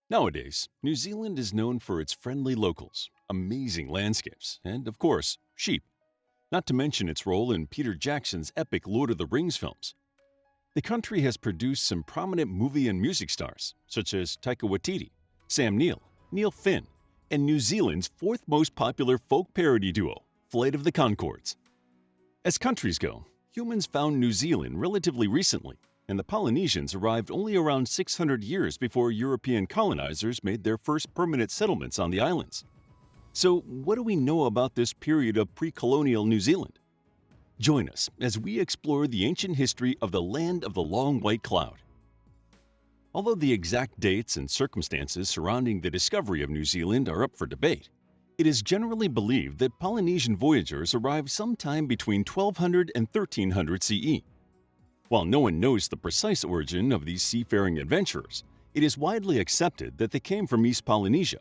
Nowadays, New Zealand is known for its friendly locals, amazing landscapes, and, of course, sheep, not to mention its role in Peter Jackson's epic Lord of the Rings films. The country has produced some prominent movie and music stars, such as Taika Waititi, Sam Neill, Neil Finn, and New Zealand's fourth most popular folk parody duo, Flight of the Conchords. As countries go, humans found New Zealand relatively recently, and the Polynesians arrived only around 600 years before European colonizers made their first permanent settlements on the islands. So, what do we know about this period of pre-colonial New Zealand? Join us as we explore the ancient history of the land of the long white cloud. Although the exact dates and circumstances surrounding the discovery of New Zealand are up for debate, it is generally believed that Polynesian voyagers arrived sometime between 1200 and 1300 CE. While no one knows the precise origin of these seafaring adventurers, it is widely accepted that they came from East Polynesia.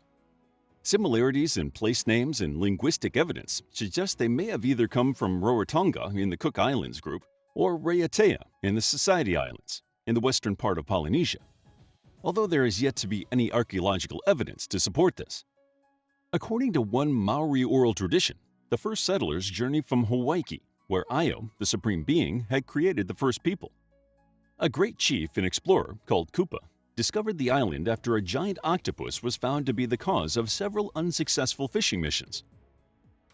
Similarities in place names and linguistic evidence suggest they may have either come from Rarotonga in the Cook Islands group or Raiatea in the Society Islands, in the western part of Polynesia, although there is yet to be any archaeological evidence to support this. According to one Maori oral tradition, the first settlers journeyed from Hawaii, where Io, the supreme being, had created the first people. A great chief and explorer called Kupa discovered the island after a giant octopus was found to be the cause of several unsuccessful fishing missions.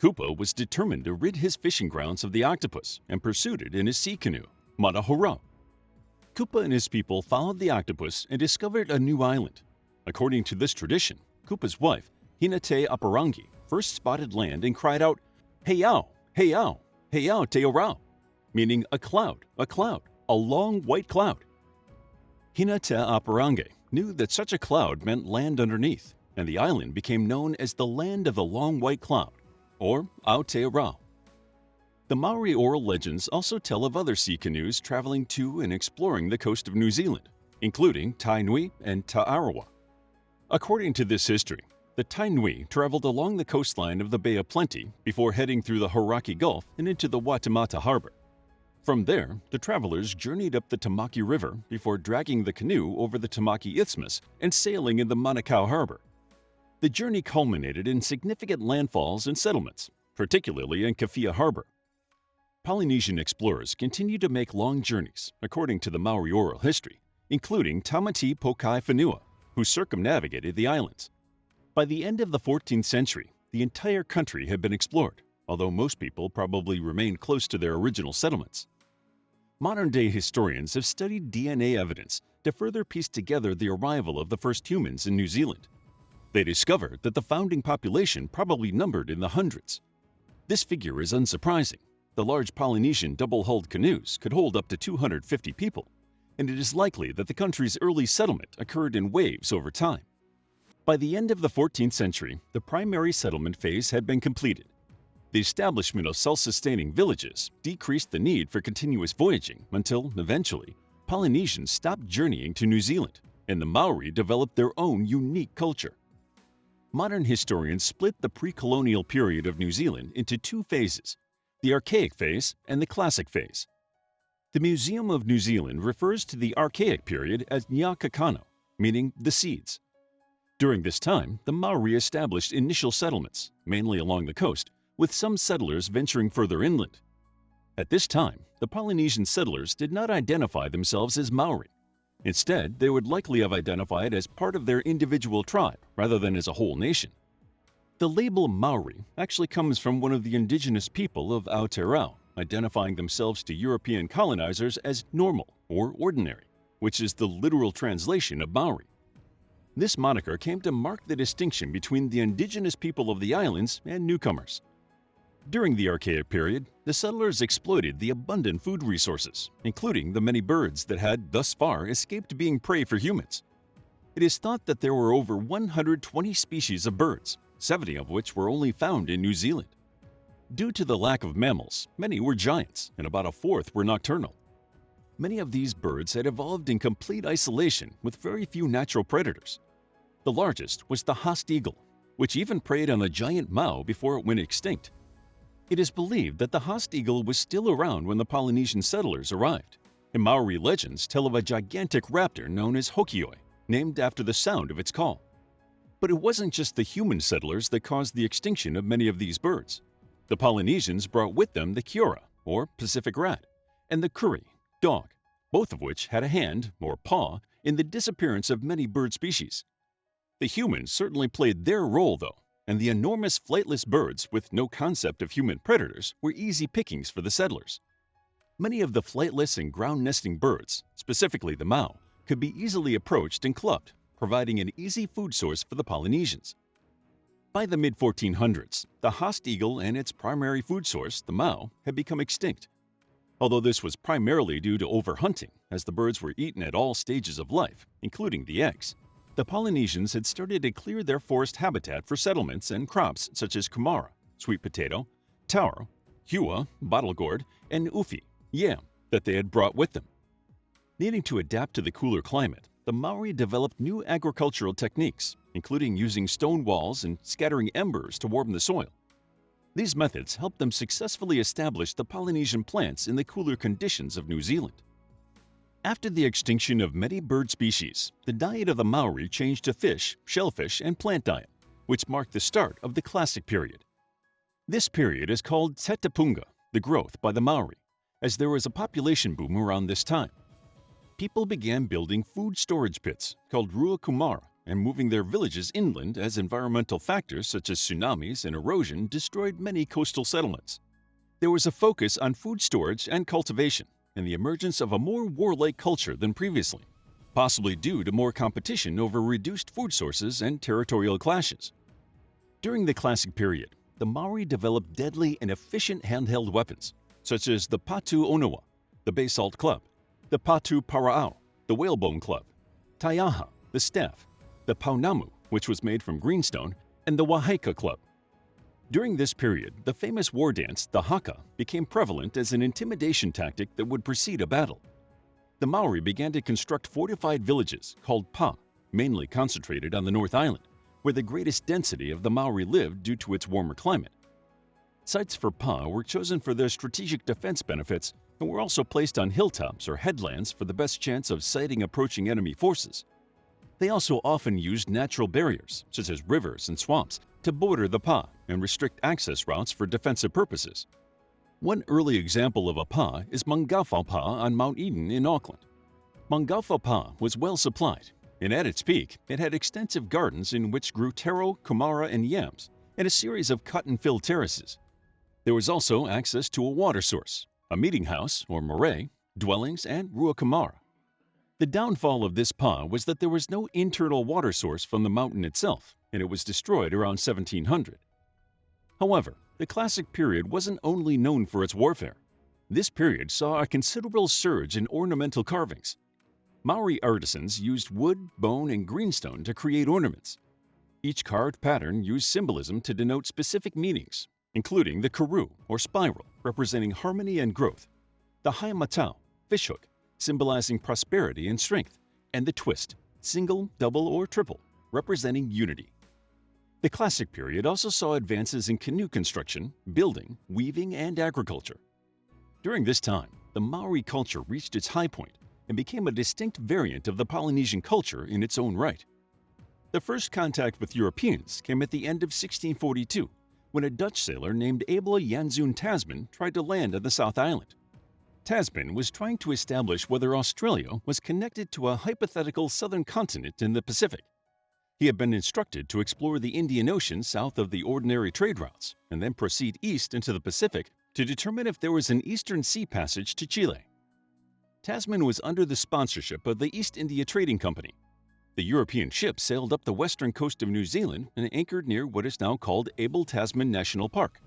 Kupa was determined to rid his fishing grounds of the octopus and pursued it in his sea canoe, Matahorau. Kupa and his people followed the octopus and discovered a new island. According to this tradition, Kupa's wife, Hinate Aparangi, first spotted land and cried out, "Heiau, heiau, heiau te orau," meaning a cloud, a long white cloud. Hinate Aparangi knew that such a cloud meant land underneath, and the island became known as the Land of the Long White Cloud, or Aotearoa. The Maori oral legends also tell of other sea canoes traveling to and exploring the coast of New Zealand, including Tainui and Ta'arawa. According to this history, the Tainui traveled along the coastline of the Bay of Plenty before heading through the Hauraki Gulf and into the Waitemata Harbor. From there, the travelers journeyed up the Tamaki River before dragging the canoe over the Tamaki Isthmus and sailing in the Manukau Harbor. The journey culminated in significant landfalls and settlements, particularly in Kawhia Harbor. Polynesian explorers continued to make long journeys, according to the Maori oral history, including Tamati Pokai Whenua, who circumnavigated the islands. By the end of the 14th century, the entire country had been explored, although most people probably remained close to their original settlements. Modern-day historians have studied DNA evidence to further piece together the arrival of the first humans in New Zealand. They discovered that the founding population probably numbered in the hundreds. This figure is unsurprising. The large Polynesian double-hulled canoes could hold up to 250 people, and it is likely that the country's early settlement occurred in waves over time. By the end of the 14th century, the primary settlement phase had been completed. The establishment of self-sustaining villages decreased the need for continuous voyaging until, eventually, Polynesians stopped journeying to New Zealand, and the Maori developed their own unique culture. Modern historians split the pre-colonial period of New Zealand into two phases, the Archaic phase and the Classic phase. The Museum of New Zealand refers to the Archaic period as Ngā Kakano, meaning the seeds. During this time, the Maori established initial settlements, mainly along the coast, with some settlers venturing further inland. At this time, the Polynesian settlers did not identify themselves as Maori. Instead, they would likely have identified as part of their individual tribe rather than as a whole nation. The label Maori actually comes from one of the indigenous people of Aotearoa, identifying themselves to European colonizers as normal or ordinary, which is the literal translation of Maori. This moniker came to mark the distinction between the indigenous people of the islands and newcomers. During the Archaic period, the settlers exploited the abundant food resources, including the many birds that had, thus far, escaped being prey for humans. It is thought that there were over 120 species of birds, 70 of which were only found in New Zealand. Due to the lack of mammals, many were giants, and about a fourth were nocturnal. Many of these birds had evolved in complete isolation with very few natural predators. The largest was the Haast eagle, which even preyed on the giant mau before it went extinct. It is believed that the Haast eagle was still around when the Polynesian settlers arrived, and Maori legends tell of a gigantic raptor known as Hokioi, named after the sound of its call. But it wasn't just the human settlers that caused the extinction of many of these birds. The Polynesians brought with them the kiora, or Pacific rat, and the kuri, dog, both of which had a hand, or paw, in the disappearance of many bird species. The humans certainly played their role, though, and the enormous flightless birds with no concept of human predators were easy pickings for the settlers. Many of the flightless and ground-nesting birds, specifically the mau, could be easily approached and clubbed, providing an easy food source for the Polynesians. By the mid-1400s, the Haast eagle and its primary food source, the mau, had become extinct. Although this was primarily due to overhunting, as the birds were eaten at all stages of life, including the eggs, the Polynesians had started to clear their forest habitat for settlements and crops such as kumara, sweet potato, taro, hua, bottle gourd, and ufi, yam, that they had brought with them. Needing to adapt to the cooler climate, the Maori developed new agricultural techniques, including using stone walls and scattering embers to warm the soil. These methods helped them successfully establish the Polynesian plants in the cooler conditions of New Zealand. After the extinction of many bird species, the diet of the Maori changed to fish, shellfish, and plant diet, which marked the start of the Classic period. This period is called Tetapunga, the growth by the Maori, as there was a population boom around this time. People began building food storage pits called rua kumara and moving their villages inland as environmental factors such as tsunamis and erosion destroyed many coastal settlements. There was a focus on food storage and cultivation and the emergence of a more warlike culture than previously, possibly due to more competition over reduced food sources and territorial clashes. During the Classic period, the Maori developed deadly and efficient handheld weapons, such as the patu onawa, the basalt club, the patu para'au, the whalebone club, taiaha, the staff, the paunamu, which was made from greenstone, and the wahaika club. During this period, the famous war dance, the haka, became prevalent as an intimidation tactic that would precede a battle. The Maori began to construct fortified villages called pa, mainly concentrated on the North Island, where the greatest density of the Maori lived due to its warmer climate. Sites for pa were chosen for their strategic defense benefits and were also placed on hilltops or headlands for the best chance of sighting approaching enemy forces. They also often used natural barriers, such as rivers and swamps, to border the pa and restrict access routes for defensive purposes. One early example of a pa is Mangaufau Pa on Mount Eden in Auckland. Mangaufau Pa was well supplied, and at its peak, it had extensive gardens in which grew taro, kumara, and yams, and a series of cut-and-fill terraces. There was also access to a water source, a meeting house, or marae, dwellings, and rua kumara. The downfall of this pa was that there was no internal water source from the mountain itself, and it was destroyed around 1700. However, the Classic period wasn't only known for its warfare. This period saw a considerable surge in ornamental carvings. Maori artisans used wood, bone, and greenstone to create ornaments. Each carved pattern used symbolism to denote specific meanings, including the karu, or spiral, representing harmony and growth, the haimatau, fishhook, symbolizing prosperity and strength, and the twist, single, double, or triple, representing unity. The Classic period also saw advances in canoe construction, building, weaving, and agriculture. During this time, the Maori culture reached its high point and became a distinct variant of the Polynesian culture in its own right. The first contact with Europeans came at the end of 1642, when a Dutch sailor named Abel Janzoen Tasman tried to land on the South Island. Tasman was trying to establish whether Australia was connected to a hypothetical southern continent in the Pacific. He had been instructed to explore the Indian Ocean south of the ordinary trade routes and then proceed east into the Pacific to determine if there was an eastern sea passage to Chile. Tasman was under the sponsorship of the East India Trading Company. The European ship sailed up the western coast of New Zealand and anchored near what is now called Abel Tasman National Park.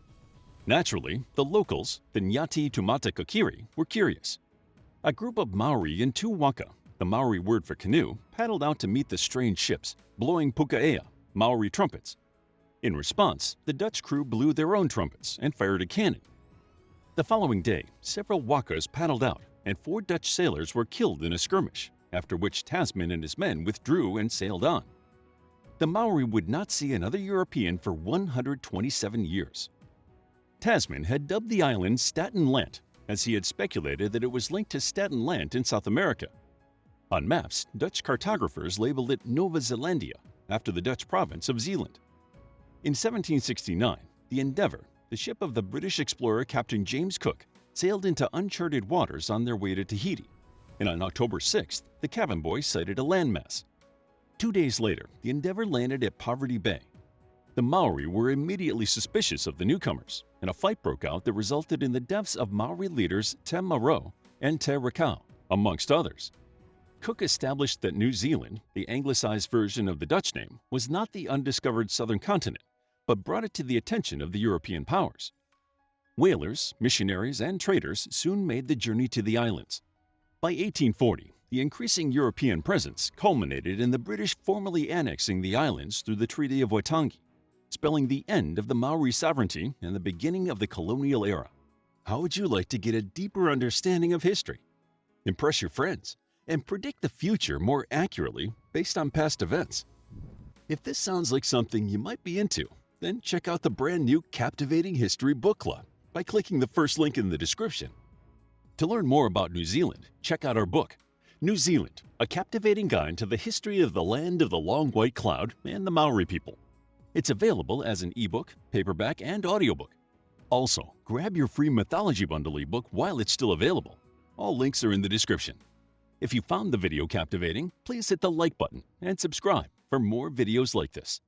Naturally, the locals, the Ngati Tumata Kokiri, were curious. A group of Maori in two waka, the Maori word for canoe, paddled out to meet the strange ships, blowing pukaea, Maori trumpets. In response, the Dutch crew blew their own trumpets and fired a cannon. The following day, several wakas paddled out, and 4 Dutch sailors were killed in a skirmish, after which Tasman and his men withdrew and sailed on. The Maori would not see another European for 127 years. Tasman had dubbed the island Staten Land, as he had speculated that it was linked to Staten Land in South America. On maps, Dutch cartographers labeled it Nova Zeelandia, after the Dutch province of Zeeland. In 1769, the Endeavour, the ship of the British explorer Captain James Cook, sailed into uncharted waters on their way to Tahiti, and on October 6th, the cabin boy sighted a landmass. 2 days later, the Endeavour landed at Poverty Bay. The Maori were immediately suspicious of the newcomers, and a fight broke out that resulted in the deaths of Maori leaders Te Maro and Te Rakau, amongst others. Cook established that New Zealand, the anglicized version of the Dutch name, was not the undiscovered southern continent, but brought it to the attention of the European powers. Whalers, missionaries, and traders soon made the journey to the islands. By 1840, the increasing European presence culminated in the British formally annexing the islands through the Treaty of Waitangi, spelling the end of the Maori sovereignty and the beginning of the colonial era. How would you like to get a deeper understanding of history, impress your friends, and predict the future more accurately based on past events? If this sounds like something you might be into, then check out the brand new Captivating History Book Club by clicking the first link in the description. To learn more about New Zealand, check out our book, New Zealand, a captivating guide to the history of the land of the long white cloud and the Maori people. It's available as an ebook, paperback, and audiobook. Also, grab your free mythology bundle ebook while it's still available. All links are in the description. If you found the video captivating, please hit the like button and subscribe for more videos like this.